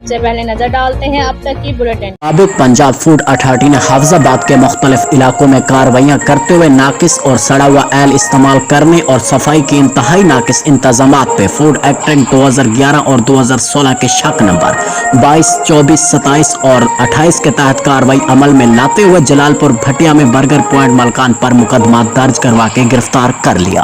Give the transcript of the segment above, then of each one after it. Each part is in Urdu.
سب سے پہلے نظر ڈالتے ہیں اب تک کی بلیٹن۔ سابق پنجاب فوڈ اتھارٹی نے حافظ کے مختلف علاقوں میں کارروائیاں کرتے ہوئے ناقص اور سڑا ہوا ایل استعمال کرنے اور صفائی کے انتہائی ناقص انتظامات پہ فوڈ ایکٹ 2011 اور 2016 کے شق نمبر 22، 24، 27 اور 28 کے تحت کارروائی عمل میں لاتے ہوئے جلال پور بھٹیا میں برگر پوائنٹ مالکان پر مقدمات درج کروا کے گرفتار کر لیا۔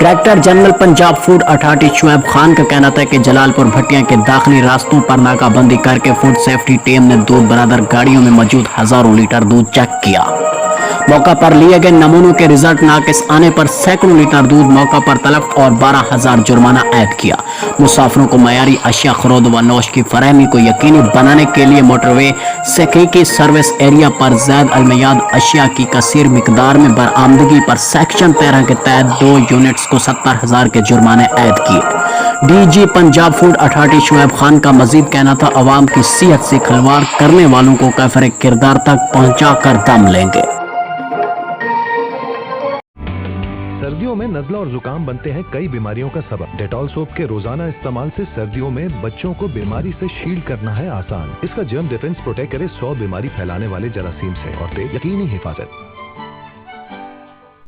Director general Punjab Food Authority Shoaib Khan کا کہنا تھا کہ جلال پور بھٹیا کے داخلی راستوں پر ناکہ بندی کر کے فوڈ سیفٹی ٹیم نے دودھ برادر گاڑیوں میں موجود ہزاروں لیٹر دودھ چیک کیا۔ موقع پر لیے گئے نمونوں کے رزلٹ ناقص آنے پر سینکڑوں لیٹر دودھ موقع پر تلف اور 12,000 جرمانہ عائد کیا۔ مسافروں کو معیاری اشیاء خرود و نوش کی فراہمی کو یقینی بنانے کے لیے موٹر وے سیکیورٹی سروس ایریا پر زائد المیعاد اشیاء کی کثیر مقدار میں برآمدگی پر سیکشن 13 کے تحت 2 یونٹس کو 70,000 کے جرمانے عائد کیے۔ D G Punjab Food Authority Shoaib Khan کا مزید کہنا تھا عوام کی صحت سے کھلواڑ کرنے والوں کو کافر کردار تک پہنچا کر دم لیں گے۔ سردیوں میں نزلہ اور زکام بنتے ہیں کئی بیماریوں کا سبب۔ ڈیٹول سوپ کے روزانہ استعمال سے سردیوں میں بچوں کو بیماری سے شیلڈ کرنا ہے آسان۔ اس کا جرم ڈیفنس پروٹیکٹ کرے 100 بیماری پھیلانے والے جراثیم سے اور دے یقینی حفاظت۔